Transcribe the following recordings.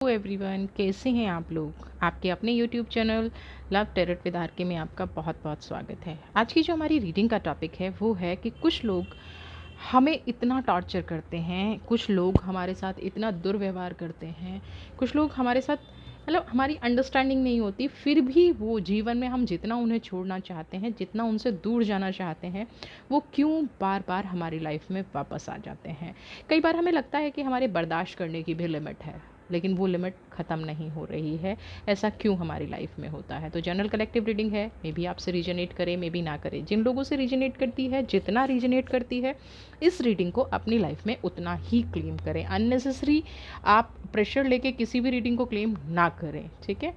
Hello everyone, कैसे हैं आप लोग। आपके अपने YouTube channel love tarot with R K में आपका बहुत बहुत स्वागत है। आज की जो हमारी रीडिंग का टॉपिक है वो है कि कुछ लोग हमें इतना टॉर्चर करते हैं, कुछ लोग हमारे साथ इतना दुर्व्यवहार करते हैं, कुछ लोग हमारे साथ हमारी अंडरस्टैंडिंग नहीं होती, फिर भी वो जीवन में हम जितना उन्हें छोड़ना चाहते हैं, जितना उनसे दूर जाना चाहते हैं, वो क्यों बार बार हमारी लाइफ में वापस आ जाते हैं। कई बार हमें लगता है कि हमारे बर्दाश्त करने की भी लिमिट है, लेकिन वो लिमिट ख़त्म नहीं हो रही है। ऐसा क्यों हमारी लाइफ में होता है। तो जनरल कलेक्टिव रीडिंग है, मे बी आपसे रीजनेट करे, मे बी ना करे। जिन लोगों से रीजनेट करती है, जितना रीजनेट करती है, इस रीडिंग को अपनी लाइफ में उतना ही क्लेम करें। अननेसेसरी आप प्रेशर लेके किसी भी रीडिंग को क्लेम ना करें, ठीक है।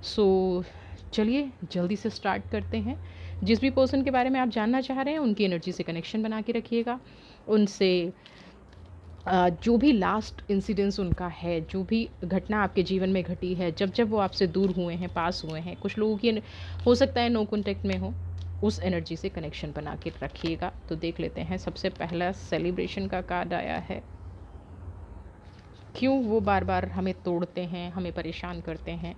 सो चलिए जल्दी से स्टार्ट करते हैं। जिस भी पर्सन के बारे में आप जानना चाह रहे हैं उनकी एनर्जी से कनेक्शन बना के रखिएगा। उनसे जो भी लास्ट इंसिडेंस उनका है, जो भी घटना आपके जीवन में घटी है, जब जब वो आपसे दूर हुए हैं, पास हुए हैं, कुछ लोगों की हो सकता है नो कॉन्टेक्ट में हो, उस एनर्जी से कनेक्शन बना के रखिएगा। तो देख लेते हैं। सबसे पहला सेलिब्रेशन का कार्ड आया है। क्यों वो बार बार हमें तोड़ते हैं, हमें परेशान करते हैं,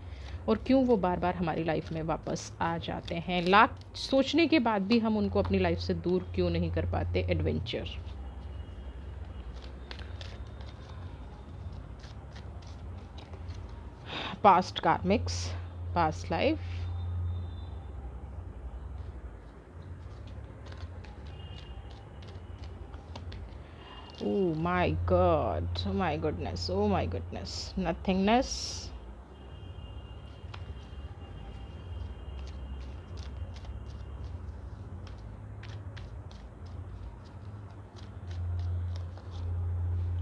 और क्यों वो बार बार हमारी लाइफ में वापस आ जाते हैं। लाख सोचने के बाद भी हम उनको अपनी लाइफ से दूर क्यों नहीं कर पाते। Adventure. Past karmics, past life. Oh my god, oh my goodness, oh my goodness. Nothingness.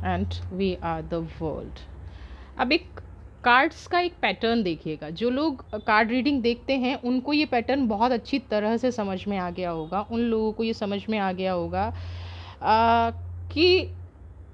And we are the world. अब एक कार्ड्स का एक पैटर्न देखिएगा। जो लोग कार्ड रीडिंग देखते हैं उनको ये पैटर्न बहुत अच्छी तरह से समझ में आ गया होगा। उन लोगों को ये समझ में आ गया होगा कि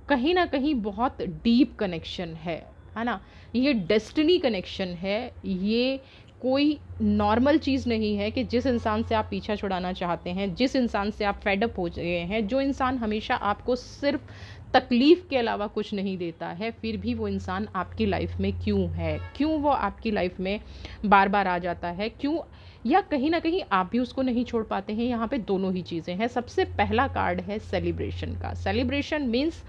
कहीं ना कहीं बहुत डीप कनेक्शन है ना। ये डेस्टिनी कनेक्शन है। ये कोई नॉर्मल चीज़ नहीं है कि जिस इंसान से आप पीछा छुड़ाना चाहते हैं, जिस इंसान से आप फेडअप हो गए हैं, जो इंसान हमेशा आपको सिर्फ तकलीफ़ के अलावा कुछ नहीं देता है, फिर भी वो इंसान आपकी लाइफ में क्यों है, क्यों वो आपकी लाइफ में बार बार आ जाता है, क्यों, या कहीं ना कहीं आप भी उसको नहीं छोड़ पाते हैं। यहाँ पे दोनों ही चीज़ें हैं। सबसे पहला कार्ड है सेलिब्रेशन का। सेलिब्रेशन मीन्स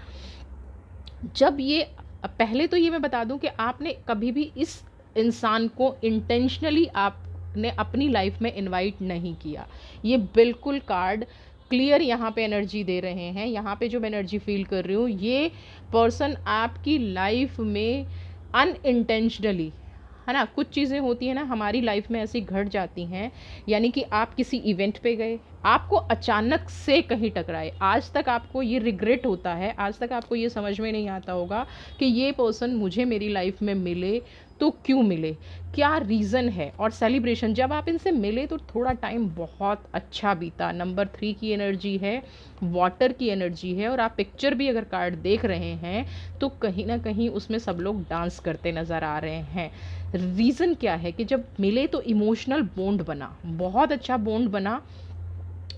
जब ये, पहले तो ये मैं बता दूं कि आपने कभी भी इस इंसान को इंटेंशनली आपने अपनी लाइफ में इनवाइट नहीं किया। ये बिल्कुल कार्ड क्लियर यहाँ पे एनर्जी दे रहे हैं। यहाँ पे जो मैं एनर्जी फील कर रही हूँ, ये पर्सन आपकी लाइफ में अनइंटेंशनली, है ना, कुछ चीज़ें होती हैं ना हमारी लाइफ में ऐसी घट जाती हैं। यानी कि आप किसी इवेंट पे गए, आपको अचानक से कहीं टकराए, आज तक आपको ये रिग्रेट होता है, आज तक आपको ये समझ में नहीं आता होगा कि ये पर्सन मुझे मेरी लाइफ में मिले तो क्यों मिले, क्या रीज़न है। और सेलिब्रेशन, जब आप इनसे मिले तो थोड़ा टाइम बहुत अच्छा बीता। नंबर 3 की एनर्जी है, वाटर की एनर्जी है, और आप पिक्चर भी अगर कार्ड देख रहे हैं तो कहीं ना कहीं उसमें सब लोग डांस करते नज़र आ रहे हैं। रीज़न क्या है कि जब मिले तो इमोशनल बॉन्ड बना, बहुत अच्छा बॉन्ड बना।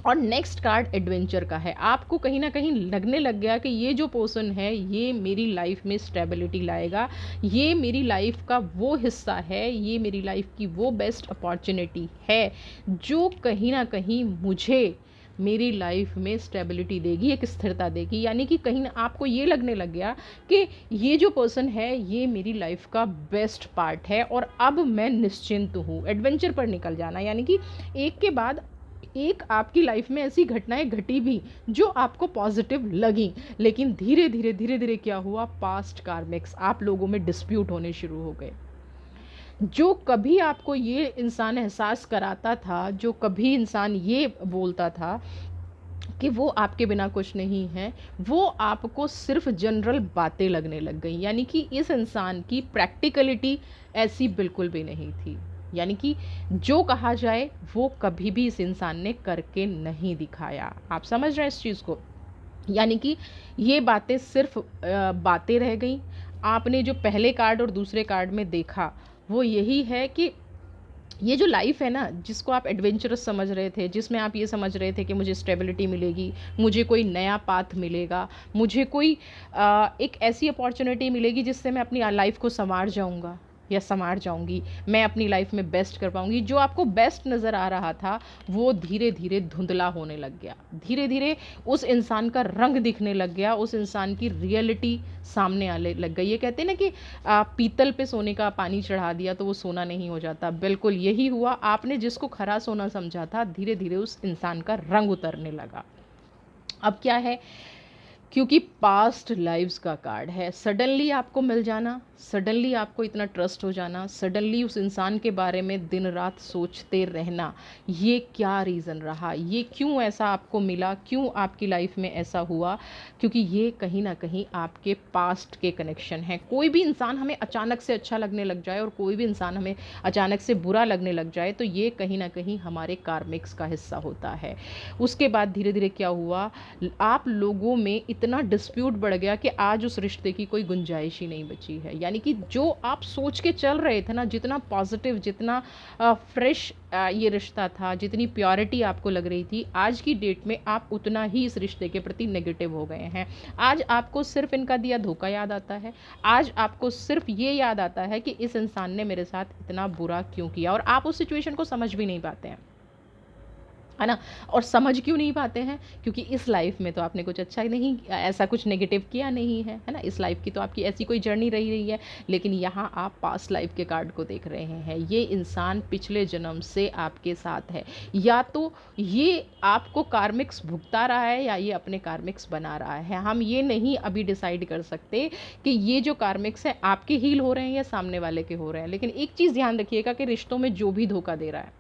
और नेक्स्ट कार्ड एडवेंचर का है। आपको कहीं ना कहीं लगने लग गया कि ये जो पर्सन है ये मेरी लाइफ में स्टेबिलिटी लाएगा, ये मेरी लाइफ का वो हिस्सा है, ये मेरी लाइफ की वो बेस्ट अपॉर्चुनिटी है जो कहीं ना कहीं मुझे मेरी लाइफ में स्टेबिलिटी देगी, एक स्थिरता देगी। यानी कि कहीं ना आपको ये लगने लग गया कि ये जो पर्सन है ये मेरी लाइफ का बेस्ट पार्ट है और अब मैं निश्चिंत हूँ। एडवेंचर पर निकल जाना, यानी कि एक के बाद एक आपकी लाइफ में ऐसी घटनाएं घटी भी जो आपको पॉजिटिव लगी, लेकिन धीरे धीरे धीरे धीरे क्या हुआ, पास्ट कार्मिक्स, आप लोगों में डिस्प्यूट होने शुरू हो गए। जो कभी आपको ये इंसान एहसास कराता था, जो कभी इंसान ये बोलता था कि वो आपके बिना कुछ नहीं है, वो आपको सिर्फ जनरल बातें लगने लग गई। यानी कि इस इंसान की प्रैक्टिकलिटी ऐसी बिल्कुल भी नहीं थी। यानी कि जो कहा जाए वो कभी भी इस इंसान ने करके नहीं दिखाया। आप समझ रहे हैं इस चीज़ को। यानी कि ये बातें सिर्फ बातें रह गई। आपने जो पहले कार्ड और दूसरे कार्ड में देखा वो यही है कि ये जो लाइफ है ना, जिसको आप एडवेंचरस समझ रहे थे, जिसमें आप ये समझ रहे थे कि मुझे स्टेबिलिटी मिलेगी, मुझे कोई नया पाथ मिलेगा, मुझे कोई एक ऐसी अपॉर्चुनिटी मिलेगी जिससे मैं अपनी लाइफ को संवार जाऊंगा या संवार जाऊंगी, मैं अपनी लाइफ में बेस्ट कर पाऊंगी, जो आपको बेस्ट नज़र आ रहा था वो धीरे धीरे धुंधला होने लग गया। धीरे धीरे उस इंसान का रंग दिखने लग गया, उस इंसान की रियलिटी सामने आने लग गई। ये कहते हैं ना कि पीतल पे सोने का पानी चढ़ा दिया तो वो सोना नहीं हो जाता। बिल्कुल यही हुआ, आपने जिसको खरा सोना समझा था, धीरे धीरे उस इंसान का रंग उतरने लगा। अब क्या है, क्योंकि पास्ट लाइव्स का कार्ड है, सडनली आपको मिल जाना, सडनली आपको इतना ट्रस्ट हो जाना, सडनली उस इंसान के बारे में दिन रात सोचते रहना, ये क्या रीज़न रहा, ये क्यों ऐसा आपको मिला, क्यों आपकी लाइफ में ऐसा हुआ, क्योंकि ये कहीं ना कहीं आपके पास्ट के कनेक्शन हैं। कोई भी इंसान हमें अचानक से अच्छा लगने लग जाए और कोई भी इंसान हमें अचानक से बुरा लगने लग जाए तो ये कहीं ना कहीं हमारे कार्मिक्स का हिस्सा होता है। उसके बाद धीरे धीरे क्या हुआ, आप लोगों में इतना डिस्प्यूट बढ़ गया कि आज उस रिश्ते की कोई गुंजाइश ही नहीं बची है। यानी कि जो आप सोच के चल रहे थे ना, जितना पॉजिटिव, जितना फ्रेश ये रिश्ता था, जितनी प्योरिटी आपको लग रही थी, आज की डेट में आप उतना ही इस रिश्ते के प्रति नेगेटिव हो गए हैं। आज आपको सिर्फ इनका दिया धोखा याद आता है, आज आपको सिर्फ ये याद आता है कि इस इंसान ने मेरे साथ इतना बुरा क्यों किया, और आप उस सिचुएशन को समझ भी नहीं पाते हैं, है ना। और समझ क्यों नहीं पाते हैं, क्योंकि इस लाइफ में तो आपने कुछ अच्छा नहीं, ऐसा कुछ नेगेटिव किया नहीं है ना। इस लाइफ की तो आपकी ऐसी कोई जर्नी रही है, लेकिन यहाँ आप पास्ट लाइफ के कार्ड को देख रहे हैं। ये इंसान पिछले जन्म से आपके साथ है, या तो ये आपको कार्मिक्स भुगता रहा है या ये अपने कार्मिक्स बना रहा है। हम ये नहीं अभी डिसाइड कर सकते कि ये जो कार्मिक्स है आपके हील हो रहे हैं या सामने वाले के हो रहे हैं। लेकिन एक चीज़ ध्यान रखिएगा कि रिश्तों में जो भी धोखा दे रहा है,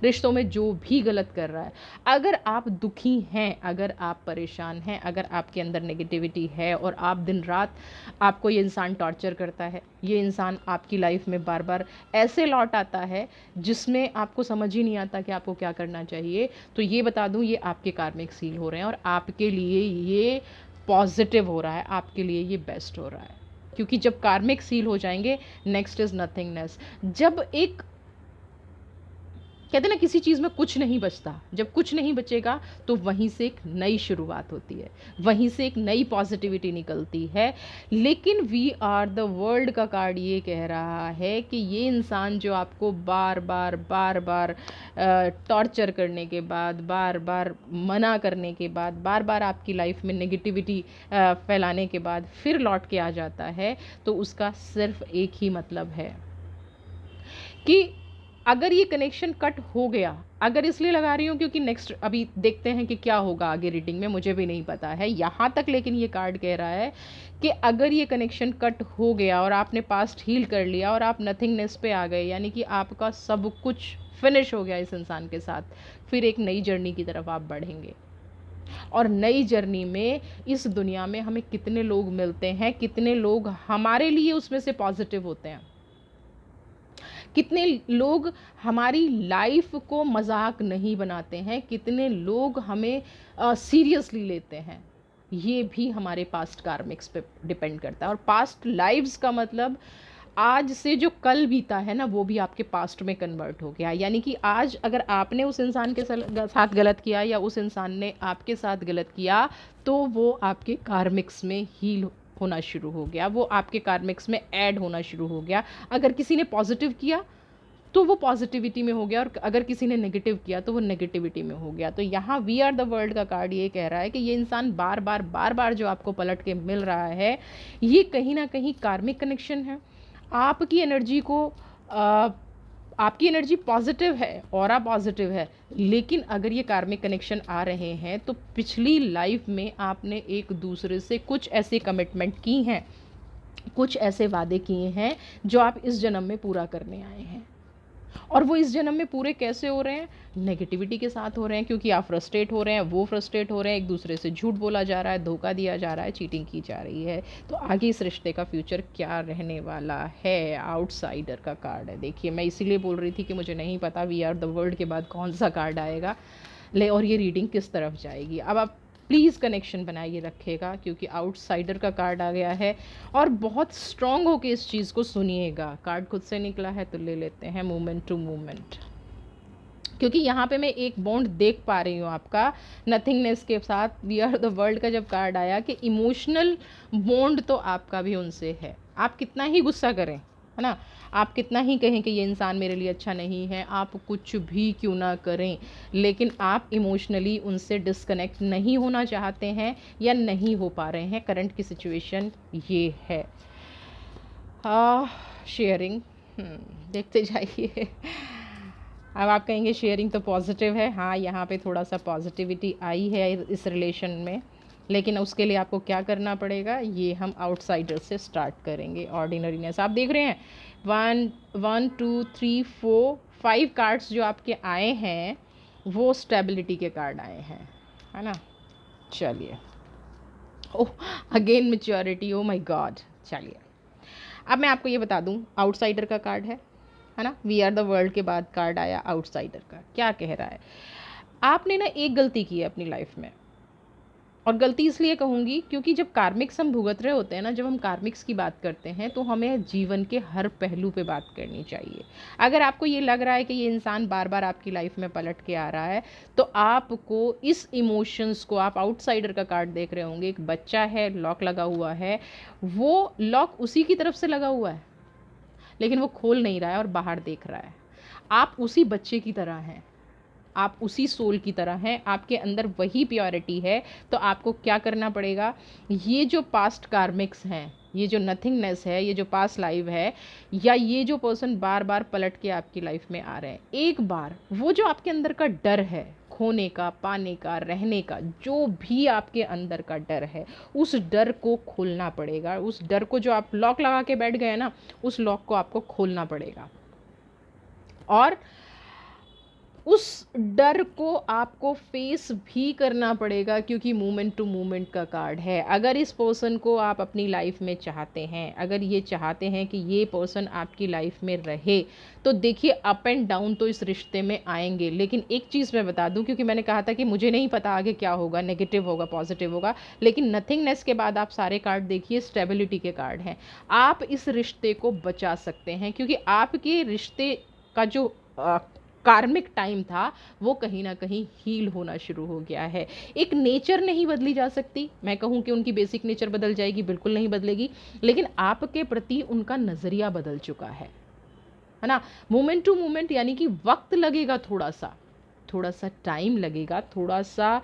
रिश्तों में जो भी गलत कर रहा है, अगर आप दुखी हैं, अगर आप परेशान हैं, अगर आपके अंदर नेगेटिविटी है और आप दिन रात, आपको ये इंसान टॉर्चर करता है, ये इंसान आपकी लाइफ में बार बार ऐसे लौट आता है जिसमें आपको समझ ही नहीं आता कि आपको क्या करना चाहिए, तो ये बता दूं, ये आपके कार्मिक सील हो रहे हैं और आपके लिए ये पॉजिटिव हो रहा है, आपके लिए ये बेस्ट हो रहा है। क्योंकि जब कार्मिक सील हो जाएंगे, नेक्स्ट इज नथिंगनेस। जब एक कहते हैं ना, किसी चीज़ में कुछ नहीं बचता, जब कुछ नहीं बचेगा तो वहीं से एक नई शुरुआत होती है, वहीं से एक नई पॉजिटिविटी निकलती है। लेकिन वी आर द वर्ल्ड का कार्ड ये कह रहा है कि ये इंसान जो आपको बार बार बार बार टॉर्चर करने के बाद, बार बार मना करने के बाद, बार बार आपकी लाइफ में नेगेटिविटी फैलाने के बाद फिर लौट के आ जाता है, तो उसका सिर्फ एक ही मतलब है कि अगर ये कनेक्शन कट हो गया, अगर इसलिए लगा रही हूँ क्योंकि नेक्स्ट अभी देखते हैं कि क्या होगा आगे रीडिंग में, मुझे भी नहीं पता है यहाँ तक, लेकिन ये कार्ड कह रहा है कि अगर ये कनेक्शन कट हो गया और आपने पास्ट हील कर लिया और आप नथिंगनेस पे आ गए, यानी कि आपका सब कुछ फिनिश हो गया इस इंसान के साथ, फिर एक नई जर्नी की तरफ आप बढ़ेंगे। और नई जर्नी में इस दुनिया में हमें कितने लोग मिलते हैं, कितने लोग हमारे लिए उसमें से पॉजिटिव होते हैं, कितने लोग हमारी लाइफ को मजाक नहीं बनाते हैं, कितने लोग हमें सीरियसली लेते हैं, ये भी हमारे पास्ट कार्मिक्स पे डिपेंड करता है। और पास्ट लाइव्स का मतलब आज से जो कल बीता है ना, वो भी आपके पास्ट में कन्वर्ट हो गया। यानी कि आज अगर आपने उस इंसान के साथ गलत किया या उस इंसान ने आपके साथ गलत किया, तो वो आपके कार्मिक्स में हील होना शुरू हो गया, वो आपके कार्मिक्स में ऐड होना शुरू हो गया। अगर किसी ने पॉजिटिव किया तो वो पॉजिटिविटी में हो गया, और अगर किसी ने नेगेटिव किया तो वो नेगेटिविटी में हो गया। तो यहाँ वी आर द वर्ल्ड का कार्ड ये कह रहा है कि ये इंसान बार बार जो आपको पलट के मिल रहा है, ये कहीं ना कहीं कार्मिक कनेक्शन है। आपकी एनर्जी को आपकी एनर्जी पॉजिटिव है, ऑरा पॉजिटिव है, लेकिन अगर ये कार्मिक कनेक्शन आ रहे हैं तो पिछली लाइफ में आपने एक दूसरे से कुछ ऐसे कमिटमेंट की हैं, कुछ ऐसे वादे किए हैं जो आप इस जन्म में पूरा करने आए हैं। और वो इस जन्म में पूरे कैसे हो रहे हैं, नेगेटिविटी के साथ हो रहे हैं, क्योंकि आप फ्रस्ट्रेट हो रहे हैं, वो फ्रस्ट्रेट हो रहे हैं, एक दूसरे से झूठ बोला जा रहा है, धोखा दिया जा रहा है, चीटिंग की जा रही है। तो आगे इस रिश्ते का फ्यूचर क्या रहने वाला है, आउटसाइडर का कार्ड है। देखिए, मैं इसीलिए बोल रही थी कि मुझे नहीं पता वी आर द वर्ल्ड के बाद कौन सा कार्ड आएगा, ले और ये रीडिंग किस तरफ जाएगी। अब आप प्लीज़ कनेक्शन बनाइए रखिएगा, क्योंकि आउटसाइडर का कार्ड आ गया है। और बहुत स्ट्रांग होके इस चीज़ को सुनिएगा, कार्ड खुद से निकला है तो ले लेते हैं मोमेंट टू मोमेंट, क्योंकि यहाँ पे मैं एक बॉन्ड देख पा रही हूँ आपका नथिंगनेस के साथ। वी आर द वर्ल्ड का जब कार्ड आया कि इमोशनल बॉन्ड तो आपका भी उनसे है। आप कितना ही गुस्सा करें, है ना, आप कितना ही कहें कि ये इंसान मेरे लिए अच्छा नहीं है, आप कुछ भी क्यों ना करें, लेकिन आप इमोशनली उनसे डिस्कनेक्ट नहीं होना चाहते हैं या नहीं हो पा रहे हैं। करंट की सिचुएशन ये है। शेयरिंग, देखते जाइए। अब आप कहेंगे शेयरिंग तो पॉजिटिव है। हाँ, यहाँ पे थोड़ा सा पॉजिटिविटी आई है इस रिलेशन में, लेकिन उसके लिए आपको क्या करना पड़ेगा, ये हम आउटसाइडर से स्टार्ट करेंगे। ऑर्डिनरीनेस आप देख रहे हैं, 1 2 3 4 5 कार्ड्स जो आपके आए हैं वो स्टेबिलिटी के कार्ड आए हैं, है ना। चलिए, oh again maturity, oh my God. चलिए, अब मैं आपको ये बता दूं, आउटसाइडर का कार्ड है ना, वी आर द वर्ल्ड के बाद कार्ड आया आउटसाइडर का। क्या कह रहा है, आपने ना एक गलती की है अपनी लाइफ में, और गलती इसलिए कहूँगी क्योंकि जब कार्मिक्स हम भुगत रहे होते हैं ना, जब हम कार्मिक्स की बात करते हैं तो हमें जीवन के हर पहलू पे बात करनी चाहिए। अगर आपको ये लग रहा है कि ये इंसान बार बार आपकी लाइफ में पलट के आ रहा है, तो आपको इस इमोशंस को, आप आउटसाइडर का कार्ड देख रहे होंगे, एक बच्चा है, लॉक लगा हुआ है, वो लॉक उसी की तरफ से लगा हुआ है लेकिन वो खोल नहीं रहा है और बाहर देख रहा है। आप उसी बच्चे की तरह हैं, आप उसी सोल की तरह हैं, आपके अंदर वही प्योरिटी है। तो आपको क्या करना पड़ेगा, ये जो पास्ट कार्मिक्स हैं, ये जो नथिंगनेस है, ये जो पास्ट लाइफ है, या ये जो पर्सन बार बार पलट के आपकी लाइफ में आ रहे हैं, एक बार वो जो आपके अंदर का डर है, खोने का, पाने का, रहने का, जो भी आपके अंदर का डर है, उस डर को खोलना पड़ेगा। उस डर को, जो आप लॉक लगा के बैठ गए ना, उस लॉक को आपको खोलना पड़ेगा। और उस डर को आपको फेस भी करना पड़ेगा, क्योंकि मोमेंट टू मोमेंट का कार्ड है। अगर इस पर्सन को आप अपनी लाइफ में चाहते हैं, अगर ये चाहते हैं कि ये पर्सन आपकी लाइफ में रहे, तो देखिए अप एंड डाउन तो इस रिश्ते में आएंगे। लेकिन एक चीज़ मैं बता दूं, क्योंकि मैंने कहा था कि मुझे नहीं पता आगे क्या होगा, नेगेटिव होगा पॉजिटिव होगा, लेकिन नथिंगनेस के बाद आप सारे कार्ड देखिए, स्टेबिलिटी के कार्ड हैं। आप इस रिश्ते को बचा सकते हैं, क्योंकि आपके रिश्ते का जो कार्मिक टाइम था वो कहीं ना कहीं हील होना शुरू हो गया है। एक नेचर नहीं बदली जा सकती, मैं कहूँ कि उनकी बेसिक नेचर बदल जाएगी, बिल्कुल नहीं बदलेगी, लेकिन आपके प्रति उनका नज़रिया बदल चुका है ना। मोमेंट टू मोमेंट यानी कि वक्त लगेगा, थोड़ा सा टाइम लगेगा, थोड़ा सा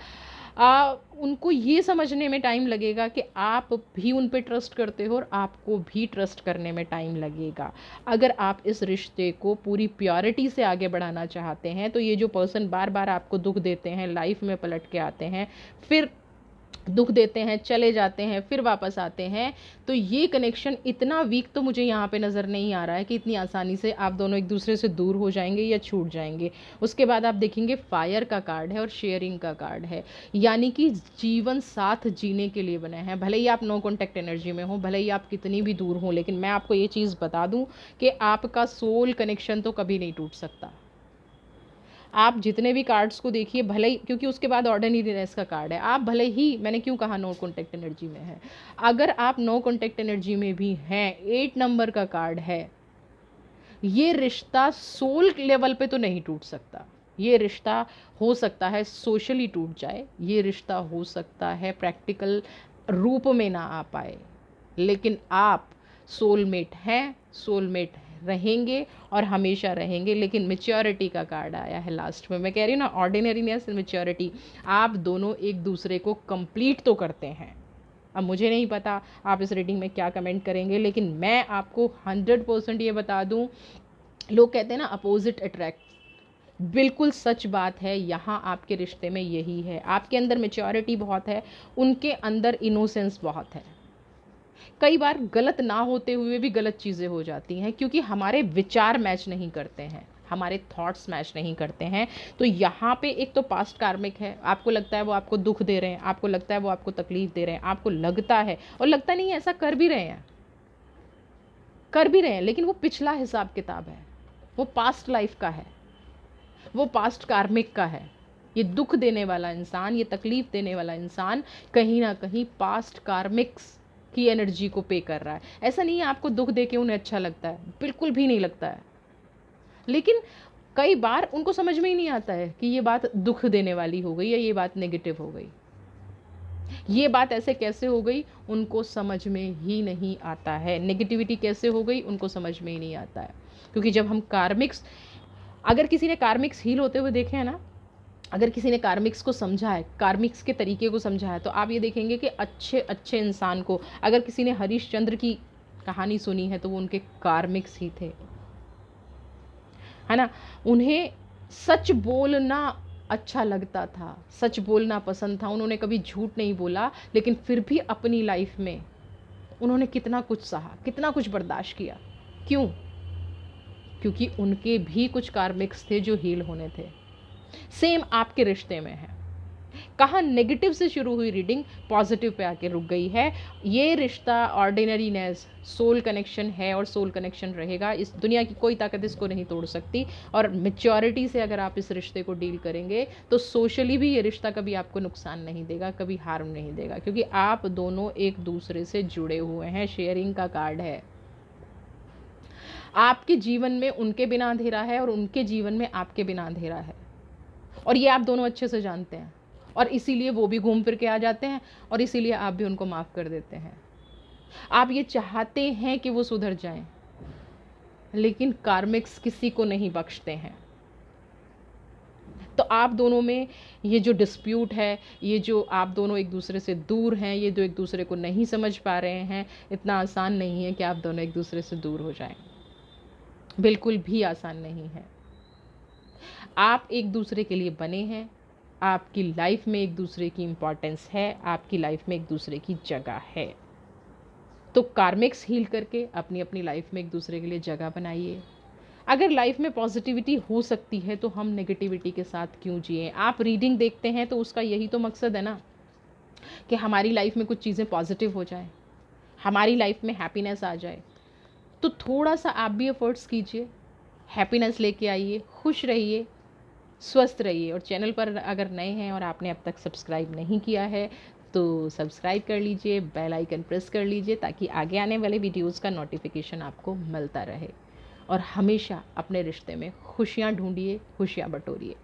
उनको ये समझने में टाइम लगेगा कि आप भी उन पे ट्रस्ट करते हो और आपको भी ट्रस्ट करने में टाइम लगेगा। अगर आप इस रिश्ते को पूरी प्योरिटी से आगे बढ़ाना चाहते हैं, तो ये जो पर्सन बार बार आपको दुख देते हैं, लाइफ में पलट के आते हैं, फिर दुख देते हैं, चले जाते हैं, फिर वापस आते हैं, तो ये कनेक्शन इतना वीक तो मुझे यहाँ पे नज़र नहीं आ रहा है कि इतनी आसानी से आप दोनों एक दूसरे से दूर हो जाएंगे या छूट जाएंगे। उसके बाद आप देखेंगे फायर का कार्ड है और शेयरिंग का कार्ड है, यानी कि जीवन साथ जीने के लिए बने हैं। भले ही आप नो कॉन्टैक्ट एनर्जी में हो, भले ही आप कितनी भी दूर हों, लेकिन मैं आपको ये चीज़ बता दूँ कि आपका सोल कनेक्शन तो कभी नहीं टूट सकता। आप जितने भी कार्ड्स को देखिए, भले ही, क्योंकि उसके बाद ऑर्डिनरीनेस का कार्ड है, आप भले ही, मैंने क्यों कहा नो कॉन्टैक्ट एनर्जी में है, अगर आप नो कॉन्टैक्ट एनर्जी में भी हैं, 8 नंबर का कार्ड है, ये रिश्ता सोल लेवल पे तो नहीं टूट सकता। ये रिश्ता हो सकता है सोशली टूट जाए, ये रिश्ता हो सकता है प्रैक्टिकल रूप में ना आ पाए, लेकिन आप सोलमेट हैं, सोलमेट रहेंगे और हमेशा रहेंगे। लेकिन मैच्योरिटी का कार्ड आया है लास्ट में, मैं कह रही हूँ ना, ऑर्डिनरीनेस एंड मैच्योरिटी, आप दोनों एक दूसरे को कंप्लीट तो करते हैं। अब मुझे नहीं पता आप इस रीडिंग में क्या कमेंट करेंगे, लेकिन मैं आपको 100% ये बता दूं, लोग कहते हैं ना अपोजिट अट्रैक्ट, बिल्कुल सच बात है। यहाँ आपके रिश्ते में यही है, आपके अंदर मैच्योरिटी बहुत है, उनके अंदर इनोसेंस बहुत है। कई बार गलत ना होते हुए भी गलत चीज़ें हो जाती हैं, क्योंकि हमारे विचार मैच नहीं करते हैं, हमारे थॉट्स मैच नहीं करते हैं। तो यहाँ पे एक तो पास्ट कार्मिक है, आपको लगता है वो आपको दुख दे रहे हैं, आपको लगता है वो आपको तकलीफ दे रहे हैं, आपको लगता है और लगता नहीं है, ऐसा कर भी रहे हैं, लेकिन वो पिछला हिसाब किताब है, वो पास्ट लाइफ का है, वो पास्ट कार्मिक का है। ये दुख देने वाला इंसान, ये तकलीफ़ देने वाला इंसान कहीं न कहीं पास्ट कार्मिक्स की एनर्जी को पे कर रहा है। ऐसा नहीं है आपको दुख दे के उन्हें अच्छा लगता है, बिल्कुल भी नहीं लगता है। लेकिन कई बार उनको समझ में ही नहीं आता है कि ये बात दुख देने वाली हो गई या ये बात नेगेटिव हो गई। ये बात ऐसे कैसे हो गई, उनको समझ में ही नहीं आता है। नेगेटिविटी कैसे हो गई, उनको समझ में ही नहीं आता है। क्योंकि जब हम कार्मिक्स, अगर किसी ने कार्मिक्स हील होते हुए देखे हैं ना, अगर किसी ने कार्मिक्स को समझा है, कार्मिक्स के तरीके को समझा है, तो आप ये देखेंगे कि अच्छे अच्छे इंसान को, अगर किसी ने हरिश्चंद्र की कहानी सुनी है तो वो उनके कार्मिक्स ही थे, है ना। उन्हें सच बोलना अच्छा लगता था, सच बोलना पसंद था, उन्होंने कभी झूठ नहीं बोला, लेकिन फिर भी अपनी लाइफ में उन्होंने कितना कुछ सहा, कितना कुछ बर्दाश्त किया। क्यों? क्योंकि उनके भी कुछ कार्मिक्स थे जो हील होने थे। सेम आपके रिश्ते में है। कहाँ नेगेटिव से शुरू हुई रीडिंग पॉजिटिव पे आके रुक गई है। ये रिश्ता ऑर्डिनरीनेस, सोल कनेक्शन है और सोल कनेक्शन रहेगा। इस दुनिया की कोई ताकत इसको नहीं तोड़ सकती। और मेच्योरिटी से अगर आप इस रिश्ते को डील करेंगे तो सोशली भी ये रिश्ता कभी आपको नुकसान नहीं देगा, कभी हार्म नहीं देगा, क्योंकि आप दोनों एक दूसरे से जुड़े हुए हैं। शेयरिंग का कार्ड है। आपके जीवन में उनके बिना अंधेरा है और उनके जीवन में आपके बिना अंधेरा है, और ये आप दोनों अच्छे से जानते हैं। और इसीलिए वो भी घूम फिर के आ जाते हैं और इसीलिए आप भी उनको माफ़ कर देते हैं। आप ये चाहते हैं कि वो सुधर जाएं, लेकिन कार्मिक्स किसी को नहीं बख्शते हैं। तो आप दोनों में ये जो डिस्प्यूट है, ये जो आप दोनों एक दूसरे से दूर हैं, ये जो एक दूसरे को नहीं समझ पा रहे हैं, इतना आसान नहीं है कि आप दोनों एक दूसरे से दूर हो जाएं। बिल्कुल भी आसान नहीं है। आप एक दूसरे के लिए बने हैं। आपकी लाइफ में एक दूसरे की इम्पोर्टेंस है, आपकी लाइफ में एक दूसरे की जगह है। तो कार्मिक्स हील करके अपनी अपनी लाइफ में एक दूसरे के लिए जगह बनाइए। अगर लाइफ में पॉजिटिविटी हो सकती है तो हम नेगेटिविटी के साथ क्यों जिए। आप रीडिंग देखते हैं तो उसका यही तो मकसद है ना, कि हमारी लाइफ में कुछ चीज़ें पॉजिटिव हो जाए, हमारी लाइफ में हैप्पीनेस आ जाए। तो थोड़ा सा आप भी एफर्ट्स कीजिए, हैप्पीनेस लेके आइए, खुश रहिए, स्वस्थ रहिए। और चैनल पर अगर नए हैं और आपने अब तक सब्सक्राइब नहीं किया है तो सब्सक्राइब कर लीजिए, बेल आइकन प्रेस कर लीजिए, ताकि आगे आने वाले वीडियोस का नोटिफिकेशन आपको मिलता रहे। और हमेशा अपने रिश्ते में खुशियाँ ढूंढिए, खुशियाँ बटोरिए।